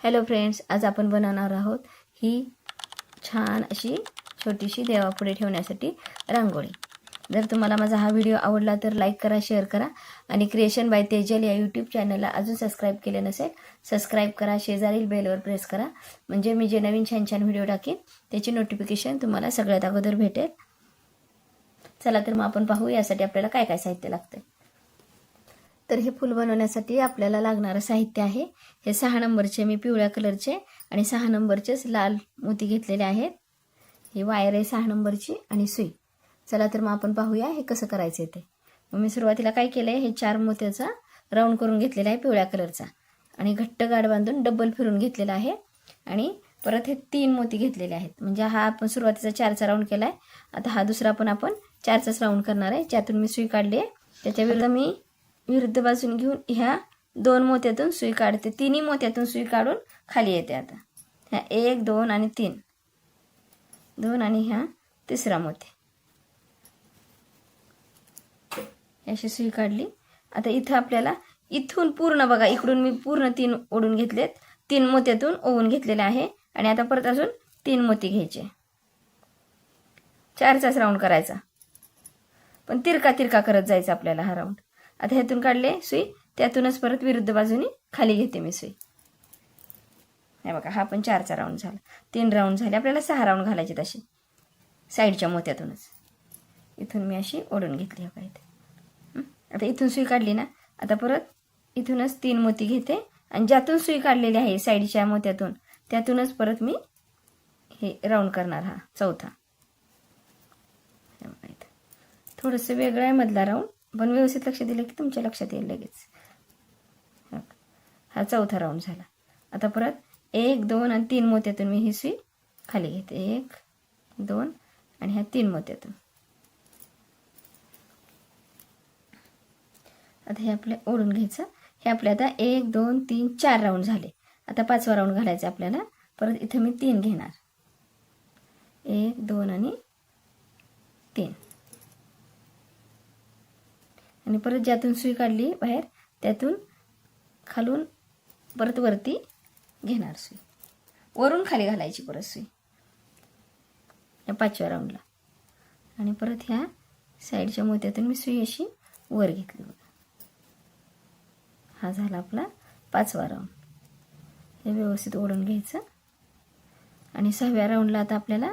Hello friends, आज आपण बनवणार आहोत ही छान अशी छोटीशी देवापुढे ठेवण्यासाठी रांगोळी। जर तुम्हाला माझा हा व्हिडिओ आवडला तर लाईक करा, शेअर करा आणि क्रिएशन बाय तेजल या यूट्यूब चॅनलला अजून सबस्क्राईब केले नसेल सबस्क्राईब करा, शेजारील बेलवर प्रेस करा म्हणजे मी जे नवीन छान छान व्हिडिओ टाकेन त्याची नोटिफिकेशन तुम्हाला सगळ्यात अगोदर भेटेल। चला तर मग आपण पाहू यासाठी आपल्याला काय काय साहित्य लागते। तर हे फूल बनवण्यासाठी आपल्याला लागणारे साहित्य आहे हे 6 नंबरचे मी पिवळ्या कलरचे आणि 6 नंबरचेच लाल मोती घेतलेले आहेत। ही वायर आहे 6 नंबरची आणि सुई। चला तर मग आपण पाहूया हे कसं करायचं ते। मग मी सुरुवातीला काय केलंय, हे 4 मोत्याचा राऊंड करून घेतलेला आहे पिवळ्या कलरचा आणि घट्ट गाठ बांधून डबल फिरून घेतलेला आहे आणि परत हे 3 मोती घेतलेले आहेत। म्हणजे हा आपण सुरुवातीचा 4चा राऊंड केलाय, आता हा दुसरा पण आपण 4चाच राऊंड करणार आहे। ज्यातून मी सुई काढली आहे त्याच्या विरुद्ध मी विरुद्ध बाजून घेऊन ह्या 2 मोत्यातून सुई काढते। तिन्ही मोत्यातून सुई काढून खाली येते। आता ह्या 1 2 आणि 3 2 आणि ह्या तिसरा मोती अशी सुई काढली। आता इथं आपल्याला इथून पूर्ण बघा, इकडून मी पूर्ण 3 ओढून घेतलेत, 3 मोत्यातून ओवून घेतलेले आहे आणि आता परत अजून 3 मोती घ्यायचे। 4चाच राऊंड करायचा पण तिरका तिरका करत जायचा आपल्याला हा राऊंड। आता ह्यातून काढले सुई, त्यातूनच परत विरुद्ध बाजूने खाली घेते मी सुई। हे बघा, हा पण 4चा राऊंड झाला, 3 राऊंड झाले, आपल्याला 6 राऊंड घालायचे तसे साईडच्या मोत्यातूनच। इथून मी अशी ओढून घेतली हो काय ते। आता इथून सुई काढली ना, आता परत इथूनच 3 मोती घेते आणि ज्यातून सुई काढलेली आहे साईडच्या मोत्यातून त्यातूनच परत मी हे राऊंड करणार, हा चौथा। थोडंसं वेगळं आहे मधला राऊंड, पण व्यवस्थित लक्ष दिलं की तुमच्या लक्षात येईल लगेच। हा चौथा राऊंड झाला। आता परत 1 2 आणि 3 मोत्यातून मी ही सुई खाली घेते, 1 2 आणि ह्या 3 मोत्यातून। आता हे आपले ओढून घ्यायचं। हे आपले आता 1 2 3 4 राऊंड झाले। आता 5वा राऊंड घालायचा आपल्याला। परत इथे मी 3 घेणार, 1 2 आणि 3 आणि परत ज्यातून सुई काढली बाहेर त्यातून खालून परत वरती घेणार सुई, वरून खाली घालायची परत सुई या 5व्या राऊंडला आणि परत ह्या साईडच्या मोत्यातून मी सुई अशी वर घेतली बघा। हा झाला आपला 5वा राऊंड। हे व्यवस्थित ओढून घ्यायचं आणि 6व्या राऊंडला आता आपल्याला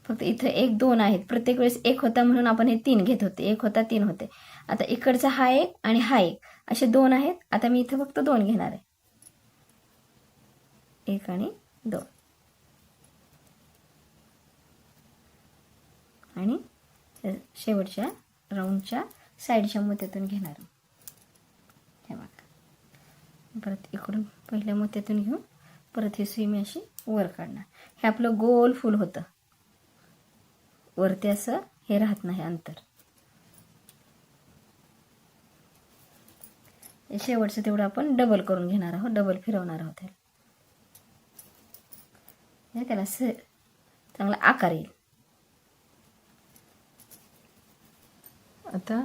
फक्त इथं 1 2 आहेत, प्रत्येक वेळेस 1 होता म्हणून आपण हे 3 घेत होते, 1 होता 3 होते। आता इकडचा हा 1 आणि हा 1 असे 2 आहेत। आता मी इथं फक्त 2 घेणार आहे, 1 आणि 2 आणि शेवटच्या राऊंडच्या साईडच्या मोत्यातून घेणार। हे बघा, परत इकडून पहिल्या मोत्यातून घेऊन परत ही सुई मी अशी वर काढणार। हे आपलं गोल फूल होतं, वरती असं हे राहत नाही अंतर। शेवटचं तेवढं आपण डबल करून घेणार आहोत, डबल फिरवणार आहोत। हे त्याला चांगला आकार येईल। आता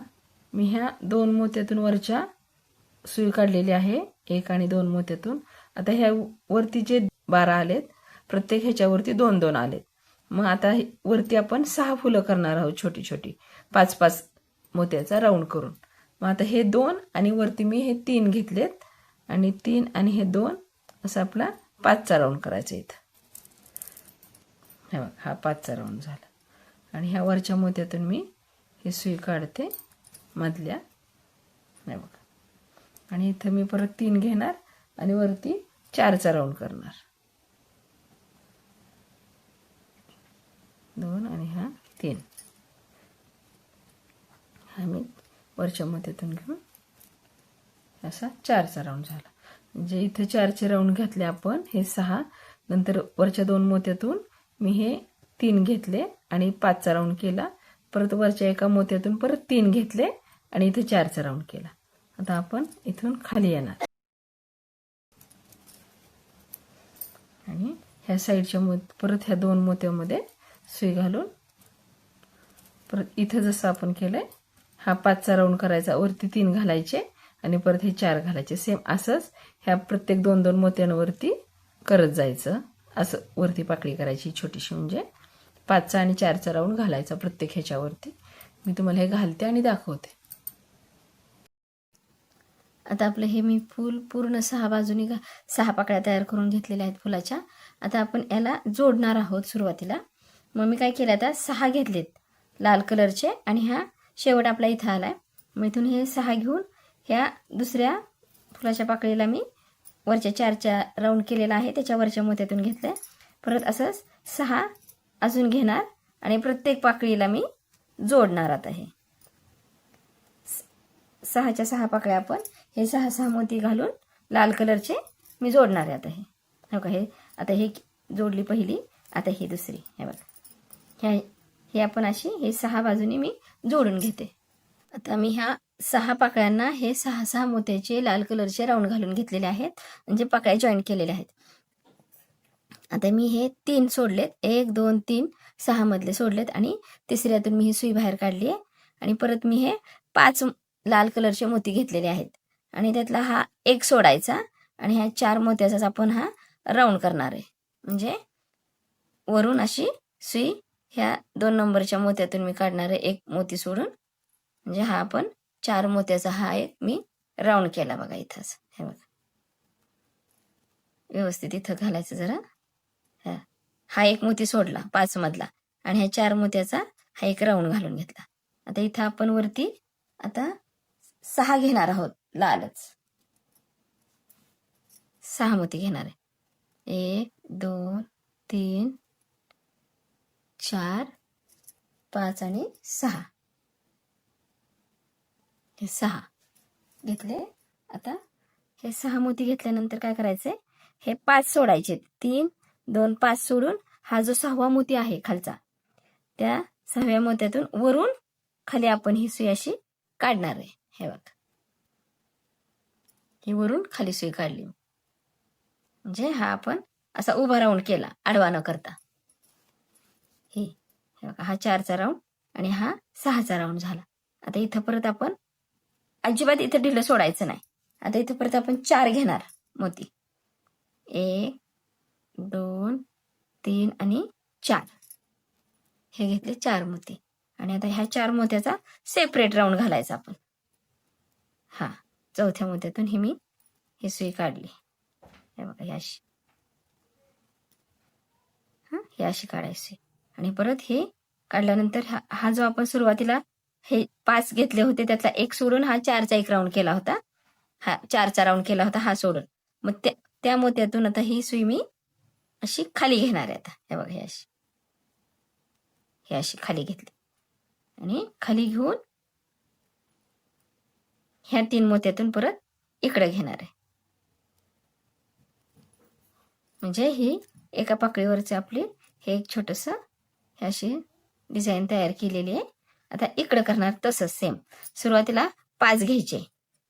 मी ह्या 2 मोत्यातून वरच्या सुई काढलेली आहे, 1 आणि 2 मोत्यातून। आता ह्या वरतीचे 12 आलेत, प्रत्येक ह्याच्यावरती 2 2 आलेत। मग आता वरती आपण 6 फुलं करणार आहोत, छोटी छोटी 5 5 मोत्याचा राऊंड करून। मग आता हे 2 आणि वरती मी हे 3 घेतलेत आणि 3 आणि हे 2 असं आपला 5चा राऊंड करायचा इथं। हे बघा, हा 5चा राऊंड झाला आणि ह्या वरच्या मोत्यातून मी हे सुई काढते मधल्या, हे बघा, आणि इथं मी परत 3 घेणार आणि वरती 4चा राऊंड करणार, 2 आणि हा 3। हा मी वरच्या मोत्यातून घेऊन असा 4चा राऊंड झाला। म्हणजे इथे 4चे राऊंड घातले आपण, हे 6, नंतर वरच्या 2 मोत्यातून मी हे 3 घेतले आणि 5चा राऊंड केला, परत वरच्या एका मोत्यातून परत 3 घेतले आणि इथे 4चा राऊंड केला। आता आपण इथून खाली येणार आणि ह्या साईडच्या परत ह्या 2 मोत्यामध्ये सुई घालून परत इथं जसं आपण केलंय हा 5चा राऊंड करायचा, वरती 3 घालायचे आणि परत हे 4 घालायचे। सेम असंच ह्या प्रत्येक 2 2 मोत्यांवरती करत जायचं. असं वरती पाकळी करायची छोटीशी, म्हणजे 5चा आणि 4चा राऊंड घालायचा प्रत्येक ह्याच्यावरती. मी तुम्हाला हे घालते आणि दाखवते. आता आपलं हे मी फूल पूर्ण 6 बाजूनी 6 पाकळ्या तयार करून घेतलेल्या आहेत फुलाच्या. आता आपण याला जोडणार आहोत सुरुवातीला. मग मी काय केलं, आता 6 घेतलेत लाल कलरचे आणि हा शेवट आपला इथं आलाय. मग इथून हे 6 घेऊन ह्या दुसऱ्या फुलाच्या पाकळीला मी वरच्या 4च्या राऊंड केलेला आहे त्याच्या वरच्या मोत्यातून घेतलंय. परत असंच 6 अजून घेणार आणि प्रत्येक पाकळीला मी जोडणार. आता हे 6च्या 6 पाकळ्या आपण हे 6 मोती घालून लाल कलरचे मी जोडणार आहे. आता हे बघा, हे आता हे जोडली पहिली, आता ही दुसरी. हे बघा, हे आपण अशी हे 6 बाजूनी मी जोडून घेते. आता मी ह्या 6 पाकळ्यांना हे 6 मोत्याचे लाल कलरचे राऊंड घालून घेतलेले आहेत, म्हणजे पाकळ्या जॉईंट केलेल्या आहेत. आता मी हे 3 सोडलेत, 1 2 3 6 मधले सोडलेत आणि तिसऱ्यातून मी ही सुई बाहेर काढली आहे. आणि परत मी हे 5 लाल कलरचे मोती घेतलेले आहेत आणि त्यातला हा एक सोडायचा आणि ह्या 4 मोत्याचाच आपण हा राऊंड करणार आहे. म्हणजे वरून अशी सुई ह्या 2 नंबरच्या मोत्यातून मी काढणार आहे, एक मोती सोडून. म्हणजे हा आपण 4 मोत्याचा हा एक मी राऊंड केला. बघा इथंच, हे बघा व्यवस्थित इथं घालायचं जरा. हा एक मोती सोडला 5 मधला आणि ह्या 4 मोत्याचा हा एक राऊंड घालून घेतला. आता इथं आपण वरती आता 6 घेणार आहोत लालच. 6 मोती घेणार आहे. 1 2 3 4 5 आणि 6. हे 6 घेतले. आता हे 6 मोती घेतल्यानंतर काय करायचंय, हे 5 सोडायचे. 3 2 5 सोडून हा जो 6वा मोती आहे खालचा, त्या 6व्या मोत्यातून वरून खाली आपण ही सुई अशी काढणार आहे. हे बघा, ही वरून खाली सुई काढली म्हणजे हा आपण असा उभा राऊंड केला, आडवा न करता. हे बघा, हा 4चा राऊंड आणि हा 6चा राऊंड झाला. आता इथं परत आपण अजिबात इथं ढिलं सोडायचं नाही. आता इथं परत आपण 4 घेणार मोती. 1 2 3 आणि 4. हे घेतले 4 मोती आणि आता ह्या 4 मोत्याचा सेपरेट राऊंड घालायचा आपण. हा 4थ्या मोत्यातून ही सुई काढली. हे बघा, ही अशी ही अशी काढायची आणि परत हे काढल्यानंतर हा जो आपण सुरुवातीला हे 5 घेतले होते त्यातला एक सोडून हा 4चा एक राऊंड केला होता, हा 4चा राऊंड केला होता हा सोडून. मग त्या मोत्यातून आता ही सुई मी अशी खाली घेणार आहे. आता हे बघा, ही अशी खाली घेतली आणि खाली घेऊन ह्या 3 मोत्यातून परत इकडे घेणार आहे. म्हणजे ही एका पाकळीवरची आपली हे एक छोटंसं हे अशी डिझाईन तयार केलेली आहे. आता इकडं करणार तसंच सेम. सुरुवातीला 5 घ्यायचे,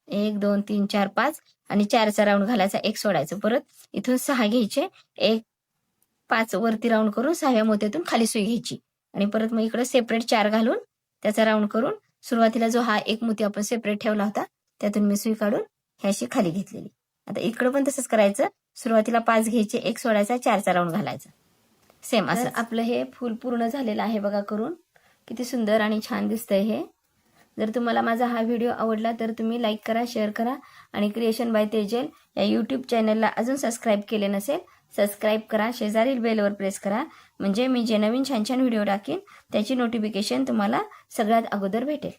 1 2 3 4 5 आणि 4चा राऊंड घालायचा, एक सोडायचं. परत इथून 6 घ्यायचे, 1 5 वरती राऊंड करून 6व्या मोत्यातून खाली सुई घ्यायची आणि परत मग इकडे सेपरेट 4 घालून त्याचा राऊंड करून सुरुवातीला जो हा एक मोती आपण सेपरेट ठेवला होता त्यातून मी सुई काढून ही अशी खाली घेतलेली. आता इकडं पण तसंच करायचं. सुरुवातीला 5 घ्यायचे, एक सोडायचा, 4चा राऊंड घालायचा. सेम असं आपलं हे फूल पूर्ण झालेलं आहे बघा करून. किती सुंदर आणि छान दिसतंय हे. जर तुम्हाला माझा हा व्हिडिओ आवडला तर तुम्ही लाईक करा, शेअर करा आणि क्रिएशन बाय तेजल या यूट्यूब चॅनलला अजून सबस्क्राईब केले नसेल सबस्क्राईब करा. शेजारील बेलवर प्रेस करा म्हणजे मी जे नवीन छान छान व्हिडिओ टाकेन त्याची नोटिफिकेशन तुम्हाला सगळ्यात अगोदर भेटेल.